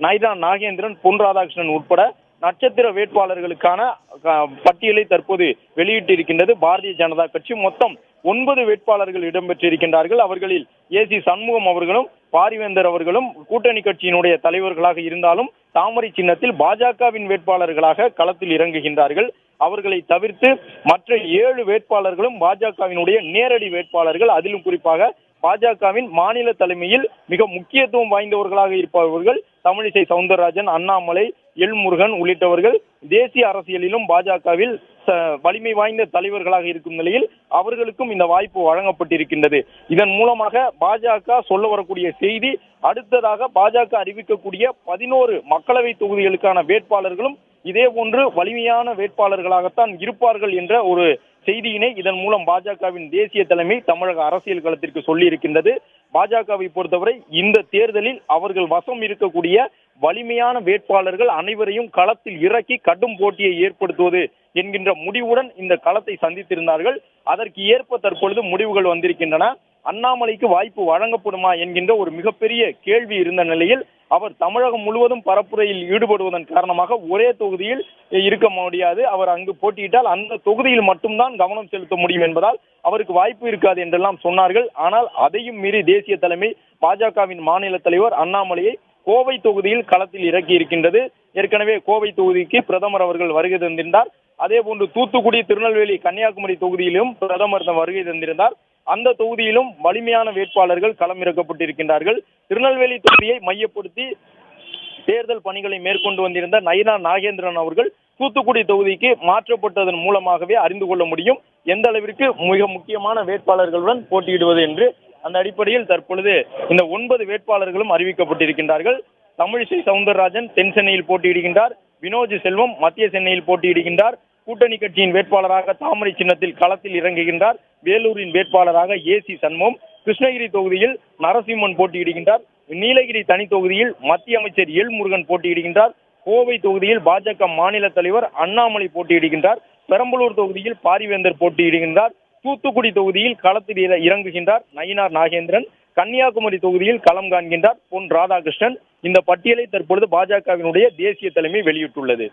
நயினா நாகேந்திரன், பொன் ராதாகிருஷ்ணன் உட்பட நட்சத்திர வேட்பாளர்களுக்கான பட்டியலை தற்போது வெளியிட்டிருக்கின்றது பாரதிய ஜனதா கட்சி. மொத்தம் 9 வேட்பாளர்கள் இடம்பெற்றிருக்கின்றார்கள். அவர்களில் ஏசி சண்முகம் அவர்களும் பாரிவேந்தர் அவர்களும் கூட்டணி கட்சியினுடைய தலைவர்களாக இருந்தாலும் தாமரை சின்னத்தில் பாஜகவின் வேட்பாளர்களாக களத்தில் இறங்குகின்றார்கள். அவர்களை தவிர்த்து மற்ற 7 வேட்பாளர்களும் பாஜகவினுடைய நேரடி வேட்பாளர்கள். அதிலும் குறிப்பாக பாஜகவின் மாநில தலைமையில் மிக முக்கியத்துவம் வாய்ந்தவர்களாக இருப்பவர்கள் தமிழிசை சவுந்தரராஜன், அண்ணாமலை, எல் முருகன் உள்ளிட்டவர்கள் தேசிய அரசியலிலும் பாஜகவில் வலிமை வாய்ந்த தலைவர்களாக இருக்கும் நிலையில் அவர்களுக்கும் இந்த வாய்ப்பு வழங்கப்பட்டிருக்கின்றது. இதன் மூலமாக பாஜக சொல்ல வரக்கூடிய செய்தி, அடுத்ததாக பாஜக அறிவிக்கக்கூடிய 11 மக்களவை தொகுதிகளுக்கான வேட்பாளர்களும் இதே போன்று வலிமையான வேட்பாளர்களாகத்தான் இருப்பார்கள் என்ற ஒரு செய்தியினை இதன் மூலம் பாஜகவின் தேசிய தலைமை தமிழக அரசியல் களத்திற்கு சொல்லி இருக்கின்றது. பாஜகவை பொறுத்தவரை இந்த தேர்தலில் அவர்கள் வசம் இருக்கக்கூடிய வலிமையான வேட்பாளர்கள் அனைவரையும் களத்தில் இறக்கி கடும் போட்டியை ஏற்படுத்துவது என்கின்ற முடிவுடன் இந்த களத்தை சந்தித்திருந்தார்கள். அதற்கு ஏற்ப தற்பொழுது முடிவுகள் வந்திருக்கின்றன. அண்ணாமலைக்கு வாய்ப்பு வழங்கப்படுமா என்கின்ற ஒரு மிகப்பெரிய கேள்வி இருந்த நிலையில் அவர் தமிழகம் முழுவதும் பரப்புரையில் ஈடுபடுவதன் காரணமாக ஒரே தொகுதியில் இருக்க முடியாது. அவர் அங்கு போட்டியிட்டால் அந்த தொகுதியில் மட்டும்தான் கவனம் செலுத்த முடியும் என்பதால் அவருக்கு வாய்ப்பு இருக்காது என்றெல்லாம் சொன்னார்கள். ஆனால் அதையும் மீறி தேசிய தலைமை பாஜகவின் மாநில தலைவர் அண்ணாமலையை கோவை தொகுதியில் களத்தில் இறக்கி இருக்கின்றது. ஏற்கனவே கோவை தொகுதிக்கு பிரதமர் அவர்கள் வருகை தந்திருந்தார். அதே போன்று தூத்துக்குடி, திருநெல்வேலி, கன்னியாகுமரி தொகுதியிலும் பிரதமர் வருகை தந்திருந்தார். அந்த தொகுதியிலும் வலிமையான வேட்பாளர்கள் களம் இறக்கப்பட்டிருக்கின்றார்கள். திருநெல்வேலி தொகுதியை மையப்படுத்தி தேர்தல் பணிகளை மேற்கொண்டு வந்திருந்த நயினா நாகேந்திரன் அவர்கள் தூத்துக்குடி தொகுதிக்கு மாற்றப்பட்டதன் மூலமாகவே அறிந்து கொள்ள முடியும் எந்த அளவிற்கு மிக முக்கியமான வேட்பாளர்களுடன் போட்டியிடுவது என்று. அந்த அடிப்படையில் தற்பொழுது இந்த 9 வேட்பாளர்களும் அறிவிக்கப்பட்டிருக்கின்றார்கள். தமிழிசை சவுந்தரராஜன் தென் சென்னையில் போட்டியிடுகின்றார். வினோஜ் செல்வம் மத்திய சென்னையில் போட்டியிடுகின்றார். கூட்டணி கட்சியின் வேட்பாளராக தாமரை சின்னத்தில் களத்தில் இறங்குகின்றார். வேலூரின் வேட்பாளராக ஏசி சண்முகம். கிருஷ்ணகிரி தொகுதியில் நரசிம்மன் போட்டியிடுகின்றார். நீலகிரி தனி தொகுதியில் மத்திய அமைச்சர் எல் முருகன் போட்டியிடுகின்றார். கோவை தொகுதியில் பாஜக மாநில தலைவர் அண்ணாமலை போட்டியிடுகின்றார். பெரம்பலூர் தொகுதியில் பாரிவேந்தர் போட்டியிடுகின்றார். தூத்துக்குடி தொகுதியில் களத்தில் இறங்குகின்றார் நயினார் நாகேந்திரன். கன்னியாகுமரி தொகுதியில் களம் காண்கின்றார் பொன் ராதாகிருஷ்ணன். இந்த பட்டியலை தற்பொழுது பாஜகவினுடைய தேசிய தலைமை வெளியிட்டுள்ளது.